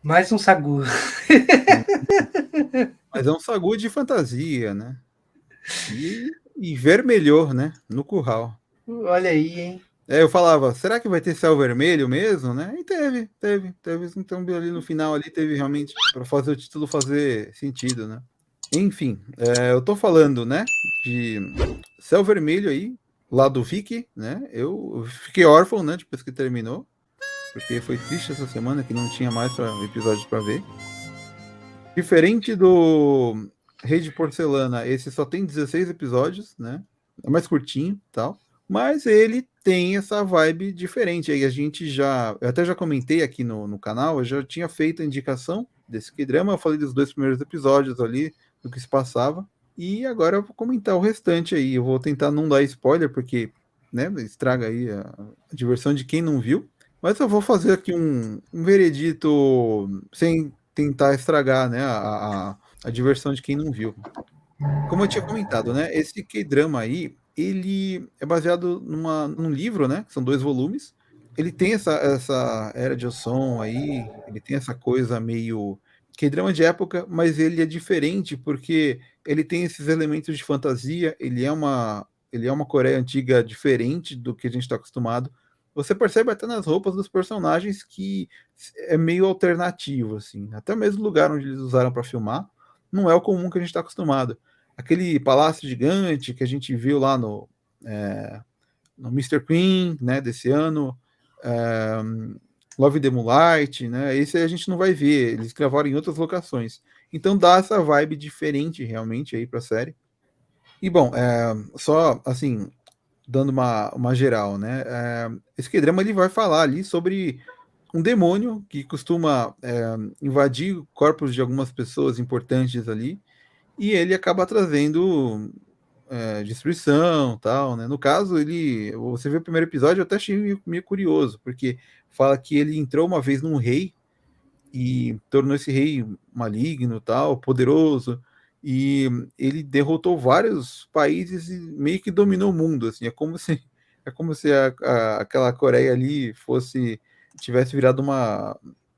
Mais um sagu. Mas é um sagu de fantasia, né? E vermelhou, né? No curral. Olha aí, hein? Eu falava, será que vai ter céu vermelho mesmo, né? E teve. Então ali no final ali teve realmente para fazer o título fazer sentido, né? Enfim, eu tô falando, né? De céu vermelho aí, lá do Vicky, né? Eu fiquei órfão, né? Depois que terminou, porque foi triste essa semana que não tinha mais episódios para ver. Diferente do Rei de Porcelana, esse só tem 16 episódios, né? É mais curtinho, tal. Mas ele tem essa vibe diferente. Aí a gente já. Eu até já comentei aqui no canal, eu já tinha feito a indicação desse K-drama. Eu falei dos 2 primeiros episódios ali, do que se passava. E agora eu vou comentar o restante aí. Eu vou tentar não dar spoiler, porque né, estraga aí a diversão de quem não viu. Mas eu vou fazer aqui um veredito sem tentar estragar né, a diversão de quem não viu. Como eu tinha comentado, né? Esse K-drama aí, ele é baseado num livro, né? Que são 2 volumes. Ele tem essa era de som aí, ele tem essa coisa meio K-drama de época, mas ele é diferente porque ele tem esses elementos de fantasia, ele é uma Coreia antiga diferente do que a gente está acostumado. Você percebe até nas roupas dos personagens que é meio alternativo, assim. Até mesmo o lugar onde eles usaram para filmar não é o comum que a gente está acostumado. Aquele palácio gigante que a gente viu lá no Mr. Queen, né, desse ano, é, Love the Moonlight, né, esse a gente não vai ver, eles gravaram em outras locações. Então dá essa vibe diferente realmente aí para a série. E bom, só assim, dando uma geral, né, esse K-drama ele vai falar ali sobre um demônio que costuma invadir corpos de algumas pessoas importantes ali, e ele acaba trazendo destruição, tal, né? No caso, você vê o primeiro episódio, eu até achei meio curioso, porque fala que ele entrou uma vez num rei e tornou esse rei maligno, tal, poderoso, e ele derrotou vários países e meio que dominou o mundo, assim, é como se aquela Coreia ali tivesse virado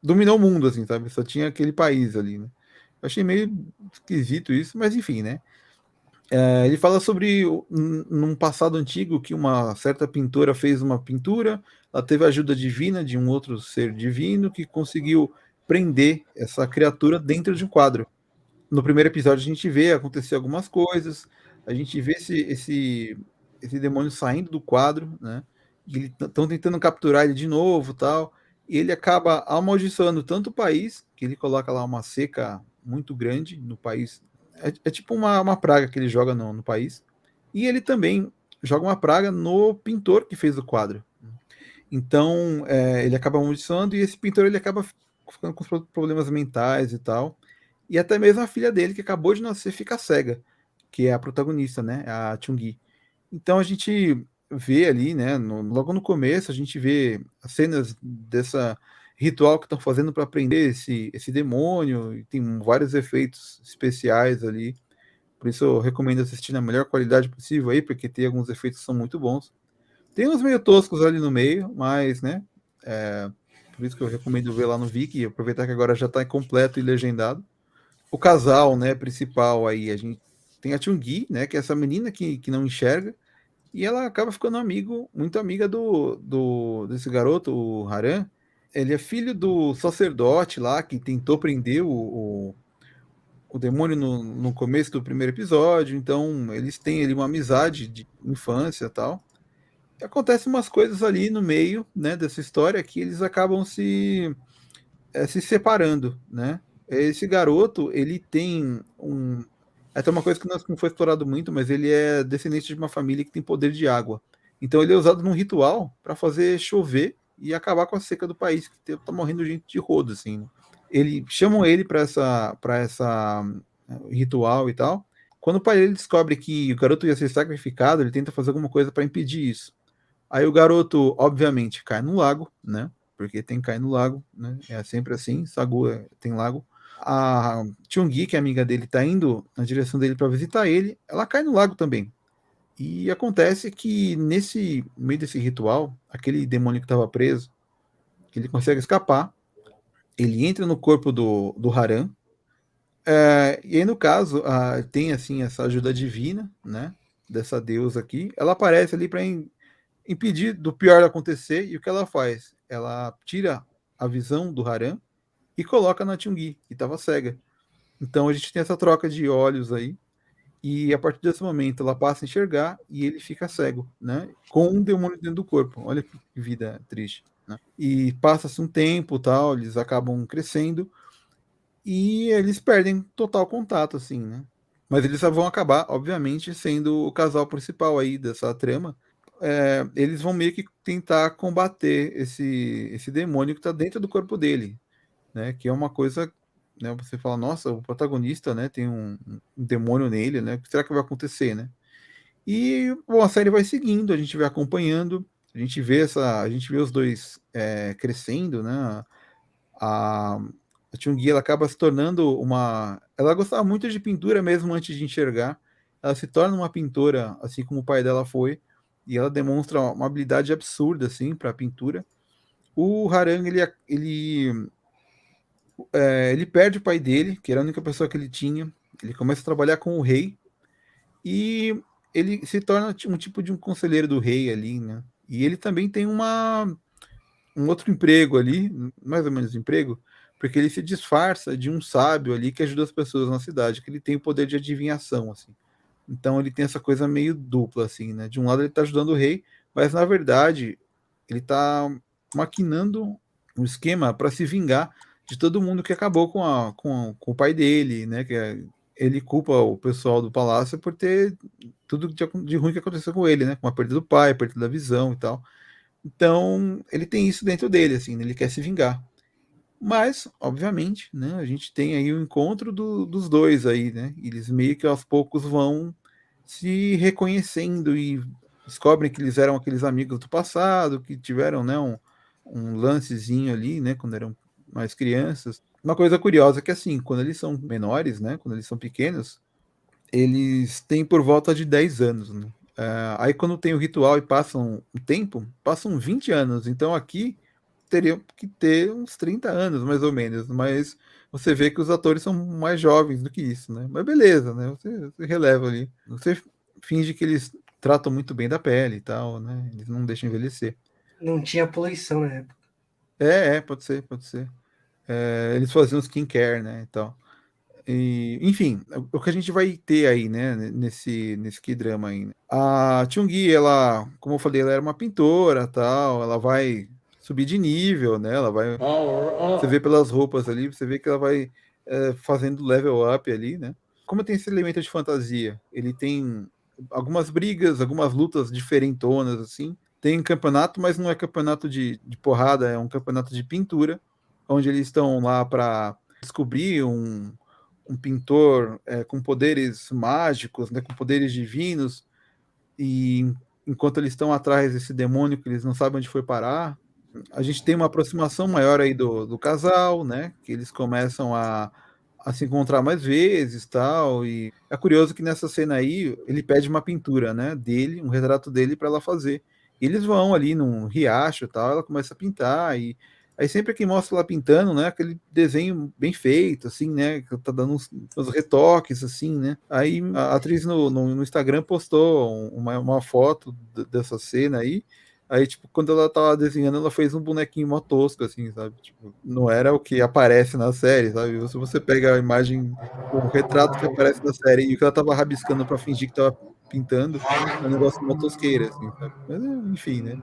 dominou o mundo, assim, sabe? Só tinha aquele país ali, né? Eu achei meio esquisito isso, mas enfim, né? Ele fala sobre num passado antigo que uma certa pintora fez uma pintura, ela teve a ajuda divina de um outro ser divino que conseguiu prender essa criatura dentro de um quadro. No primeiro episódio a gente vê acontecer algumas coisas, a gente vê esse demônio saindo do quadro, né? E eles estão tentando capturar ele de novo, tal. E ele acaba amaldiçoando tanto o país, que ele coloca lá uma seca muito grande no país. É tipo uma praga que ele joga no país. E ele também joga uma praga no pintor que fez o quadro. Então, ele acaba amaldiçoando e esse pintor ele acaba ficando com problemas mentais e tal. E até mesmo a filha dele, que acabou de nascer, fica cega, que é a protagonista, né? A Chung-gi. Então a gente vê ali, né? Logo no começo, a gente vê as cenas dessa ritual que estão fazendo para prender esse demônio, e tem vários efeitos especiais ali. Por isso eu recomendo assistir na melhor qualidade possível aí, porque tem alguns efeitos que são muito bons. Tem uns meio toscos ali no meio, mas, né? é, por isso que eu recomendo ver lá no Viki, aproveitar que agora já está completo e legendado. O casal, né, principal aí, a gente tem a Chung-gi, né, que é essa menina que não enxerga, e ela acaba ficando muito amiga desse garoto, o Haran. Ele é filho do sacerdote lá, que tentou prender o demônio no começo do primeiro episódio, então eles têm ali uma amizade de infância e tal. E acontecem umas coisas ali no meio, né, dessa história que eles acabam se separando, né? Esse garoto, ele tem até uma coisa que não foi explorado muito, mas ele é descendente de uma família que tem poder de água. Então ele é usado num ritual para fazer chover e acabar com a seca do país, que tá morrendo gente de rodo, assim. Né? Chamam ele para essa ritual e tal. Quando o pai dele descobre que o garoto ia ser sacrificado, ele tenta fazer alguma coisa para impedir isso. Aí o garoto, obviamente, cai no lago, né? Porque tem que cair no lago, né? É sempre assim, Sagu tem lago. A Chung-gi, que é amiga dele, tá indo na direção dele para visitar ele, ela cai no lago também. E acontece que nesse meio desse ritual, aquele demônio que estava preso, ele consegue escapar ele entra no corpo do Haran. E aí, no caso, tem assim essa ajuda divina, né? Dessa deusa aqui. Ela aparece ali para impedir do pior acontecer. E o que ela faz? Ela tira a visão do Haran e coloca na Chun-Gi, que estava cega. Então a gente tem essa troca de olhos aí. E a partir desse momento ela passa a enxergar e ele fica cego, né? Com um demônio dentro do corpo. Olha que vida triste, né? E passa-se um tempo, tal, eles acabam crescendo e eles perdem total contato, assim, né? Mas eles só vão acabar, obviamente, sendo o casal principal aí dessa trama. Eles vão meio que tentar combater esse demônio que está dentro do corpo dele, né? Que é uma coisa, né? Você fala, nossa, o protagonista, né? Tem um demônio nele, né? O que será que vai acontecer, né? E bom, a série vai seguindo, a gente vai acompanhando, a gente vê os dois crescendo, né? A, a Chun-Gi ela acaba se tornando ela gostava muito de pintura mesmo antes de enxergar. Ela se torna uma pintora, assim como o pai dela foi, e ela demonstra uma habilidade absurda assim para pintura. O Harang ele perde o pai dele, que era a única pessoa que ele tinha. Ele começa a trabalhar com o rei e ele se torna um tipo de um conselheiro do rei ali, né? E ele também tem um outro emprego ali, mais ou menos emprego, porque ele se disfarça de um sábio ali que ajuda as pessoas na cidade, que ele tem o poder de adivinhação, assim. Então ele tem essa coisa meio dupla, assim, né? De um lado ele tá ajudando o rei, mas na verdade ele tá maquinando um esquema para se vingar de todo mundo que acabou com o pai dele, né? Ele culpa o pessoal do palácio por ter tudo de ruim que aconteceu com ele, né? Com a perda do pai, a perda da visão e tal. Então, ele tem isso dentro dele, assim, né? Ele quer se vingar. Mas, obviamente, né, a gente tem aí o encontro dos dois aí, né? Eles meio que aos poucos vão se reconhecendo e descobrem que eles eram aqueles amigos do passado, que tiveram, né, um lancezinho ali, né, quando eram mais crianças. Uma coisa curiosa é que, assim, quando eles são menores, né, quando eles são pequenos, eles têm por volta de 10 anos, né? Aí quando tem o ritual e passam um tempo, passam 20 anos. Então aqui teriam que ter uns 30 anos, mais ou menos. Mas você vê que os atores são mais jovens do que isso, né? Mas beleza, né? Você releva ali. Você finge que eles tratam muito bem da pele e tal, né? Eles não deixam envelhecer. Não tinha poluição na época. Pode ser, pode ser. Eles faziam skincare, né? E tal. E, enfim, o que a gente vai ter aí, né, nesse K-drama aí, né? A Chun-Gi, ela, como eu falei, ela era uma pintora, tal, ela vai subir de nível, né? Ela vai, você vê pelas roupas ali, você vê que ela vai fazendo level up ali, né? Como tem esse elemento de fantasia, ele tem algumas brigas, algumas lutas diferentonas, assim. Tem campeonato, mas não é campeonato de porrada, é um campeonato de pintura, onde eles estão lá para descobrir um pintor com poderes mágicos, né, com poderes divinos, e enquanto eles estão atrás desse demônio que eles não sabem onde foi parar, a gente tem uma aproximação maior aí do casal, né, que eles começam a se encontrar mais vezes, tal, e é curioso que nessa cena aí ele pede uma pintura, né, dele, um retrato dele para ela fazer. E eles vão ali num riacho, tal, ela começa a pintar e aí sempre que mostra ela pintando, né, aquele desenho bem feito, assim, né, que tá dando uns retoques, assim, né. Aí a atriz no Instagram postou uma foto dessa cena aí, tipo, quando ela tava desenhando, ela fez um bonequinho mó tosco, assim, sabe? Tipo, não era o que aparece na série, sabe? Se você pega a imagem, o retrato que aparece na série e o que ela tava rabiscando pra fingir que tava pintando, é um negócio mó tosqueira, assim, sabe? Mas, enfim, né?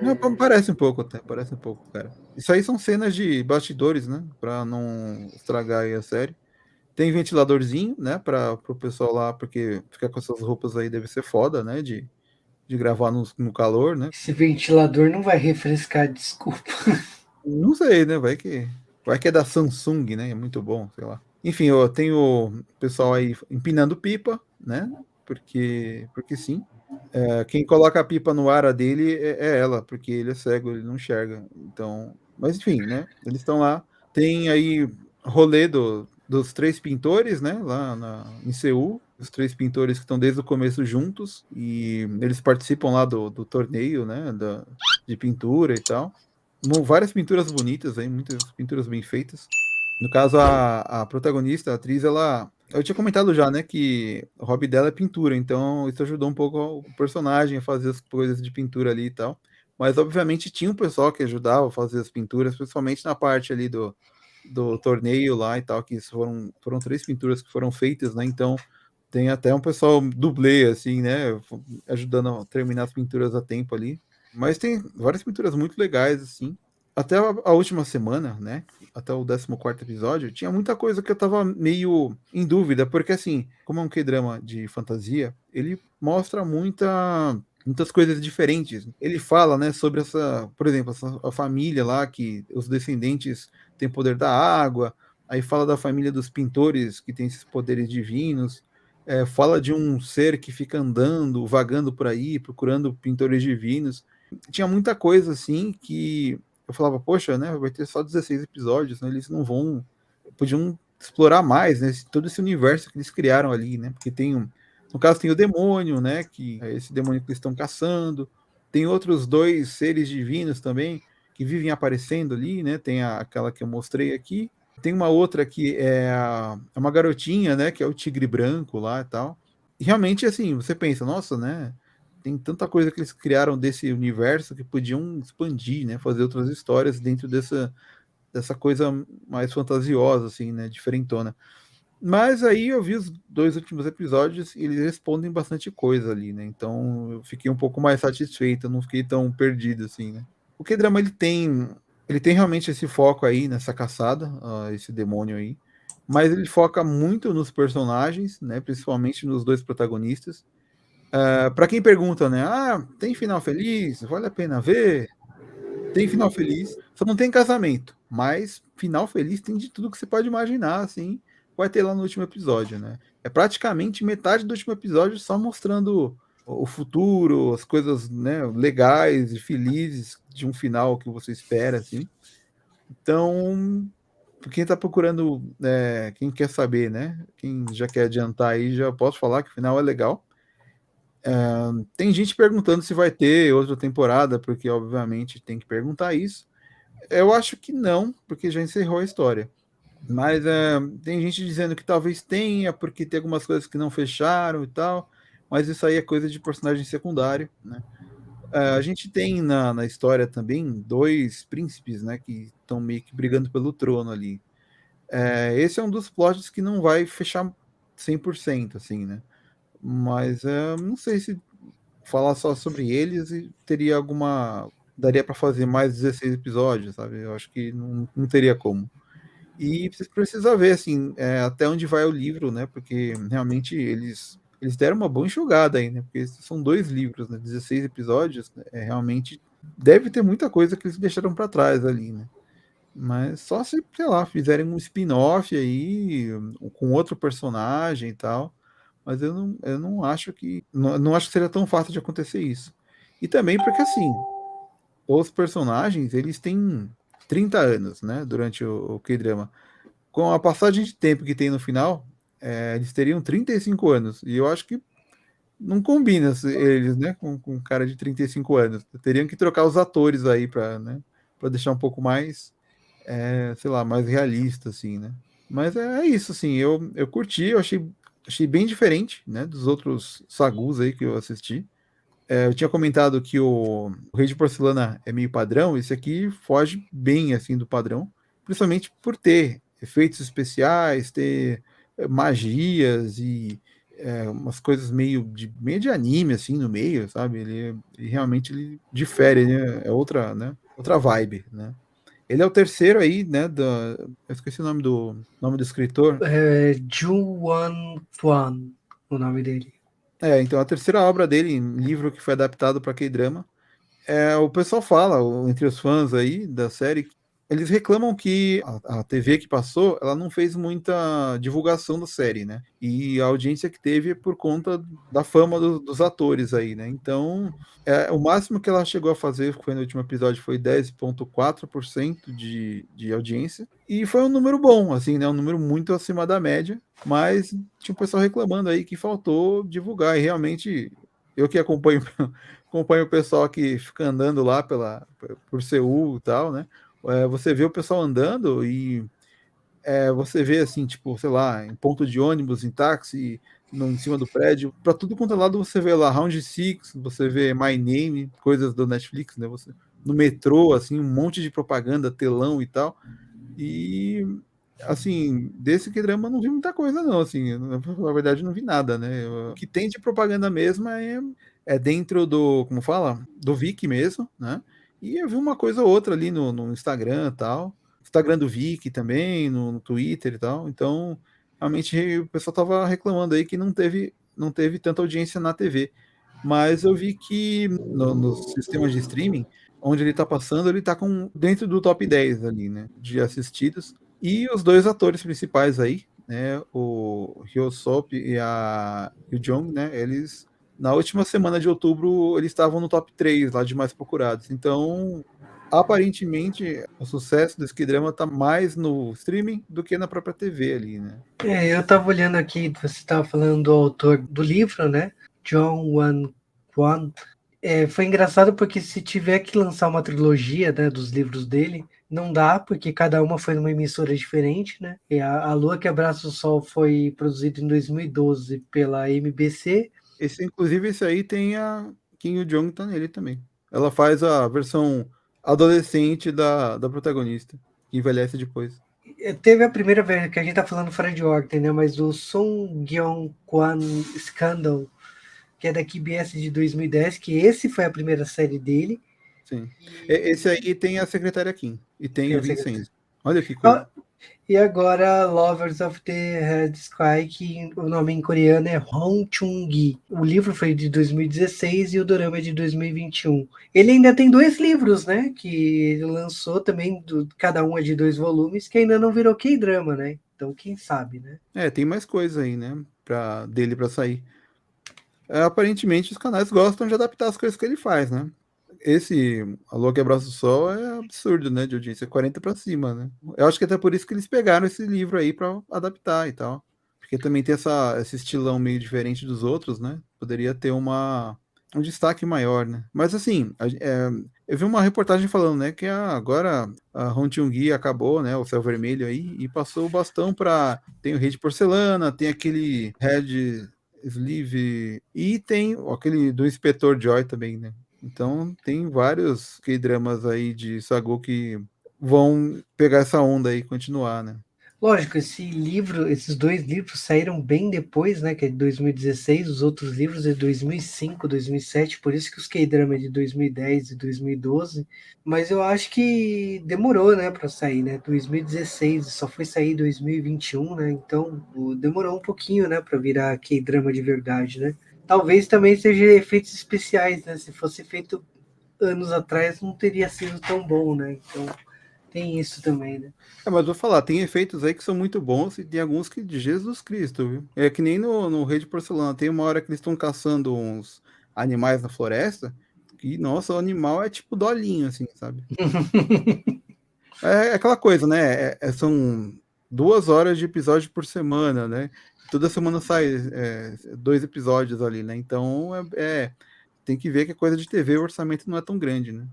Não, parece um pouco até, parece um pouco, cara. Isso aí são cenas de bastidores, né? Pra não estragar aí a série. Tem ventiladorzinho, né? Pro pessoal lá, porque ficar com essas roupas aí deve ser foda, né? De gravar no calor, né? Esse ventilador não vai refrescar, desculpa. Não sei, né? Vai que é da Samsung, né? É muito bom, sei lá. Enfim, eu tenho o pessoal aí empinando pipa, né? Porque sim. Quem coloca a pipa no ar dele é ela, porque ele é cego, ele não enxerga. Então, mas enfim, né? Eles estão lá. Tem aí rolê dos três pintores, né? Lá em Seul. Os três pintores que estão desde o começo juntos e eles participam lá do torneio, né? De pintura e tal. várias pinturas bonitas aí, muitas pinturas bem feitas. No caso, a protagonista, a atriz, ela. Eu tinha comentado já, né, que o hobby dela é pintura, então isso ajudou um pouco o personagem a fazer as coisas de pintura ali e tal. Mas, obviamente, tinha um pessoal que ajudava a fazer as pinturas, principalmente na parte ali do torneio lá e tal, que foram 3 pinturas que foram feitas, né? Então, tem até um pessoal dublê, assim, né, ajudando a terminar as pinturas a tempo ali. Mas tem várias pinturas muito legais, assim. Até a última semana, né? Até o 14º episódio, tinha muita coisa que eu tava meio em dúvida, porque assim, como é um K-drama de fantasia, ele mostra muitas coisas diferentes. Ele fala, né, sobre por exemplo, a família lá, que os descendentes têm poder da água, aí fala da família dos pintores que tem esses poderes divinos, fala de um ser que fica andando, vagando por aí, procurando pintores divinos. Tinha muita coisa assim que eu falava, poxa, né, vai ter só 16 episódios, né, eles não vão, podiam explorar mais, né, todo esse universo que eles criaram ali, né, porque no caso tem o demônio, né, que é esse demônio que eles estão caçando, tem outros 2 seres divinos também, que vivem aparecendo ali, né, tem aquela que eu mostrei aqui, tem uma outra que é uma garotinha, né, que é o tigre branco lá e tal, e realmente, assim, você pensa, nossa, né, tem tanta coisa que eles criaram desse universo que podiam expandir, né? Fazer outras histórias dentro dessa coisa mais fantasiosa, assim, né? Diferentona. Mas aí eu vi os 2 últimos episódios e eles respondem bastante coisa ali, né? Então eu fiquei um pouco mais satisfeito, eu não fiquei tão perdido, assim, né? O K-drama ele tem realmente esse foco aí nessa caçada, esse demônio aí. Mas ele foca muito nos personagens, né? Principalmente nos 2 protagonistas. Para quem pergunta, né? Ah, tem final feliz? Vale a pena ver? Tem final feliz. Só não tem casamento. Mas final feliz tem de tudo que você pode imaginar, assim. Vai ter lá no último episódio, né? É praticamente metade do último episódio só mostrando o futuro, as coisas, né, legais e felizes de um final que você espera, assim. Então, quem tá procurando, quem quer saber, né? Quem já quer adiantar aí, já posso falar que o final é legal. Tem gente perguntando se vai ter outra temporada, porque obviamente tem que perguntar isso. Eu acho que não, porque já encerrou a história. Mas tem gente dizendo que talvez tenha, porque tem algumas coisas que não fecharam e tal. Mas isso aí é coisa de personagem secundário, né? A gente tem na história também 2 príncipes, né, que estão meio que brigando pelo trono ali. Esse é um dos plots que não vai fechar 100%, assim, né? Mas não sei se falar só sobre eles e teria alguma. Daria para fazer mais 16 episódios, sabe? Eu acho que não teria como. E você precisa ver, assim, até onde vai o livro, né? Porque realmente eles deram uma boa enxugada aí, né? Porque são 2 livros, né? 16 episódios, né? Realmente deve ter muita coisa que eles deixaram para trás ali, né? Mas só se, sei lá, fizerem um spin-off aí com outro personagem e tal. Mas eu não acho que. Não acho que seria tão fácil de acontecer isso. E também porque, assim, os personagens, eles têm 30 anos, né? Durante o K-drama. Com a passagem de tempo que tem no final, eles teriam 35 anos. E eu acho que não combina eles, né? Com um cara de 35 anos. Teriam que trocar os atores aí pra, né? Pra deixar um pouco mais, sei lá, mais realista, assim, né? Mas é isso, assim, eu curti, eu achei bem diferente, né, dos outros sagus aí que eu assisti. Eu tinha comentado que o Rei de Porcelana é meio padrão, esse aqui foge bem, assim, do padrão, principalmente por ter efeitos especiais, ter magias e umas coisas meio de anime, assim, no meio, sabe? Ele realmente ele difere, né? É outra, né? Outra vibe, né? Ele é o terceiro aí, né? Eu esqueci o nome do escritor. É Ju Wan Tuan, o nome dele. Então a terceira obra dele, livro que foi adaptado para K-drama. O pessoal fala, entre os fãs aí da série, eles reclamam que a TV que passou, ela não fez muita divulgação da série, né? E a audiência que teve é por conta da fama dos atores aí, né? Então, o máximo que ela chegou a fazer foi no último episódio foi 10,4% de audiência. E foi um número bom, assim, né? Um número muito acima da média, mas tinha um pessoal reclamando aí que faltou divulgar. E realmente, eu que acompanho acompanha o pessoal que fica andando lá por Seul e tal, né? Você vê o pessoal andando e você vê assim, tipo, sei lá, em ponto de ônibus, em táxi, em cima do prédio, para tudo quanto é lado você vê lá Round Six, você vê My Name, coisas do Netflix, né? Você, no metrô, assim, um monte de propaganda, telão e tal. E assim, desse que drama eu não vi muita coisa, não. Assim, na verdade, não vi nada, né? O que tem de propaganda mesmo é dentro do, como fala? Do Viki mesmo, né? E eu vi uma coisa ou outra ali no Instagram e tal. Instagram do Viki também, no Twitter e tal. Então, realmente o pessoal tava reclamando aí que não teve tanta audiência na TV. Mas eu vi que nos sistemas de streaming, onde ele tá passando, ele tá com dentro do top 10 ali, né? De assistidos. E os dois atores principais aí, né? O Hyo Sop e o Jong, né? Eles, na última semana de outubro, eles estavam no top 3 lá de mais procurados. Então, aparentemente, o sucesso desse K-drama tá mais no streaming do que na própria TV ali, né? Eu tava olhando aqui, você estava falando do autor do livro, né? John Wan Kwan. Foi engraçado porque se tiver que lançar uma trilogia, né, dos livros dele, não dá, porque cada uma foi numa emissora diferente, né? E a Lua que Abraça o Sol foi produzida em 2012 pela MBC. Inclusive, esse aí tem a Kim Yoo-jong tá nele também. Ela faz a versão adolescente da protagonista, que envelhece depois. Teve a primeira vez que a gente tá falando fora de ordem, né? Mas o Song Gyong Kwan Scandal, que é da KBS de 2010, que esse foi a primeira série dele. Sim. Esse aí tem a secretária Kim e tem Tem o a secretária. Vincenzo. Olha que coisa. E agora Lovers of the Red Sky, que o nome em coreano é Hong Chung-gi. O livro foi de 2016 e o dorama é de 2021. Ele ainda tem 2 livros, né? Que ele lançou também, cada um é de 2 volumes, que ainda não virou K-drama, né? Então, quem sabe, né? Tem mais coisa aí, né? Dele pra sair. Aparentemente, os canais gostam de adaptar as coisas que ele faz, né? Esse Alô que Abraça o Sol é absurdo, né? De audiência, 40 pra cima, né? Eu acho que até por isso que eles pegaram esse livro aí pra adaptar e tal. Porque também tem esse estilão meio diferente dos outros, né? Poderia ter um destaque maior, né? Mas assim, eu vi uma reportagem falando, né, que agora a Hong Chung-gi acabou, né, o Céu Vermelho aí, e passou o bastão para tem o Rei de Porcelana, tem aquele Red Sleeve e tem aquele do Inspetor Joy também, né? Então tem vários K-dramas aí de Sago que vão pegar essa onda aí e continuar, né? Lógico, esses 2 livros saíram bem depois, né? Que é de 2016, os outros livros é de 2005, 2007, por isso que os K-drama é de 2010 e 2012. Mas eu acho que demorou, né, para sair, né? 2016, só foi sair em 2021, né? Então demorou um pouquinho, né, para virar K-drama de verdade, né? Talvez também seja efeitos especiais, né? Se fosse feito anos atrás, não teria sido tão bom, né? Então tem isso também, né? Mas vou falar, tem efeitos aí que são muito bons e tem alguns que de Jesus Cristo, viu? É que nem no Rei de Porcelana, tem uma hora que eles estão caçando uns animais na floresta, que, nossa, o animal é tipo dolinho, assim, sabe? É aquela coisa, né? São 2 horas de episódio por semana, né? Toda semana sai 2 episódios ali, né? Então, tem que ver que a coisa de TV, o orçamento não é tão grande, né?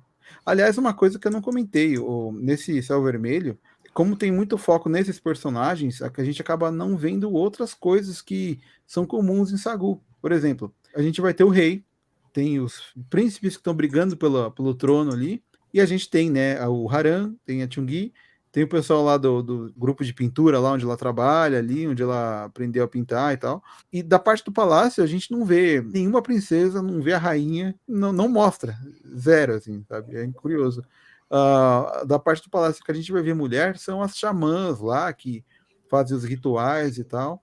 Aliás, uma coisa que eu não comentei, nesse Céu Vermelho, como tem muito foco nesses personagens, a gente acaba não vendo outras coisas que são comuns em Sagu. Por exemplo, a gente vai ter o rei, tem os príncipes que estão brigando pelo trono ali, e a gente tem, né, o Haran, tem a Chungi, tem o pessoal lá do grupo de pintura, lá onde ela trabalha, ali, onde ela aprendeu a pintar e tal. E da parte do palácio, a gente não vê nenhuma princesa, não vê a rainha, não mostra. Zero, assim, sabe? É curioso. Da parte do palácio que a gente vai ver mulher são as xamãs lá, que fazem os rituais e tal.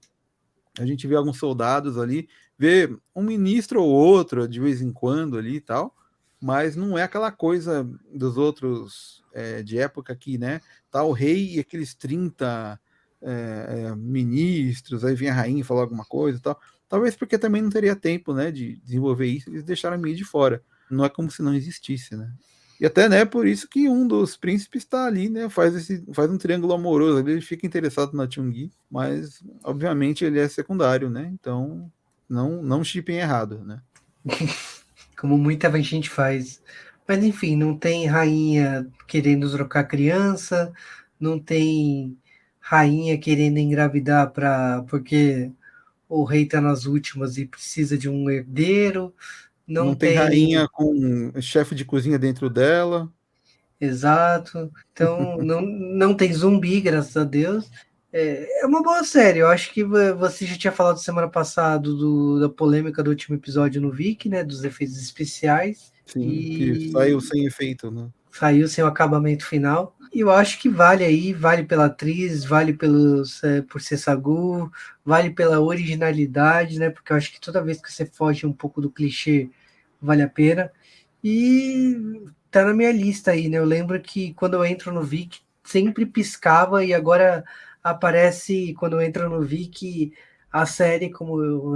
A gente vê alguns soldados ali, vê um ministro ou outro de vez em quando ali e tal, mas não é aquela coisa dos outros de época aqui, né? Tá o rei e aqueles 30 ministros, aí vem a rainha falar alguma coisa e tal. Talvez porque também não teria tempo, né, de desenvolver isso, eles deixaram meio de fora. Não é como se não existisse, né? E até, né, por isso que um dos príncipes está ali, né, faz um triângulo amoroso, ele fica interessado na Chun-Gi, mas, obviamente, ele é secundário, né, então não shippem errado, né. como muita gente faz. Mas enfim, não tem rainha querendo trocar criança, não tem rainha querendo engravidar porque o rei tá nas últimas e precisa de um herdeiro, não Não tem tem. rainha com chefe de cozinha dentro dela. Exato. Então, não tem zumbi, graças a Deus. É uma boa série. Eu acho que você já tinha falado semana passada da polêmica do último episódio no Vic, né? Dos efeitos especiais. Sim, que saiu E sem efeito, né? saiu sem o acabamento final. E eu acho que vale aí, vale pela atriz, vale por ser Sagu, vale pela originalidade, né? Porque eu acho que toda vez que você foge um pouco do clichê, vale a pena. E tá na minha lista aí, né? Eu lembro que quando eu entro no Viki, sempre piscava e agora aparece quando eu entro no Viki a série como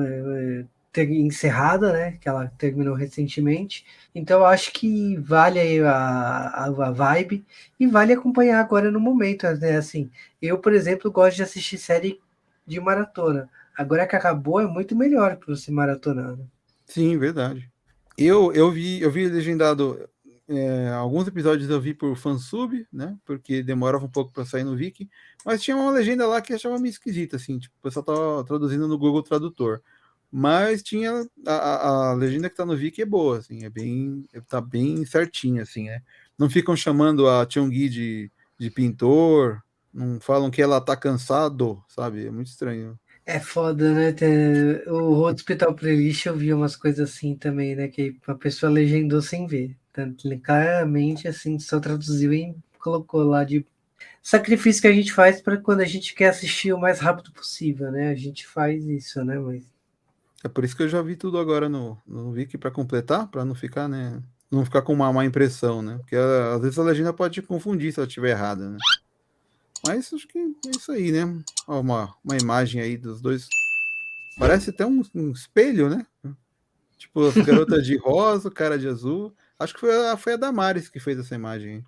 encerrada, né? Que ela terminou recentemente. Então eu acho que vale aí a vibe e vale acompanhar agora no momento, né? Assim, eu, por exemplo, gosto de assistir série de maratona. Agora que acabou, é muito melhor para você maratonar, né? Sim, verdade. Eu vi legendado, alguns episódios eu vi por fansub, né? Porque demorava um pouco para sair no Viki, mas tinha uma legenda lá que eu achava meio esquisita, assim, tipo, o pessoal tava traduzindo no Google Tradutor. Mas tinha a legenda que tá no Viki é boa, assim, tá bem certinha, assim, né? Não ficam chamando a Chong-Gi de pintor, não falam que ela tá cansado, sabe? É muito estranho. É foda, né? O Hospital Playlist eu vi umas coisas assim também, né? Que a pessoa legendou sem ver. Tanto, claramente, assim, só traduziu e colocou lá de sacrifício que a gente faz para quando a gente quer assistir o mais rápido possível, né? A gente faz isso, né? Mas É por isso que eu já vi tudo agora no Wiki para completar, para não ficar, né? Não ficar com uma má impressão, né? Porque às vezes a legenda pode te confundir se ela estiver errada, né? Mas acho que é isso aí, né? Ó, uma imagem aí dos dois. Parece até um espelho, né? Tipo, as garotas de rosa, o cara de azul. Acho que foi a Damares que fez essa imagem.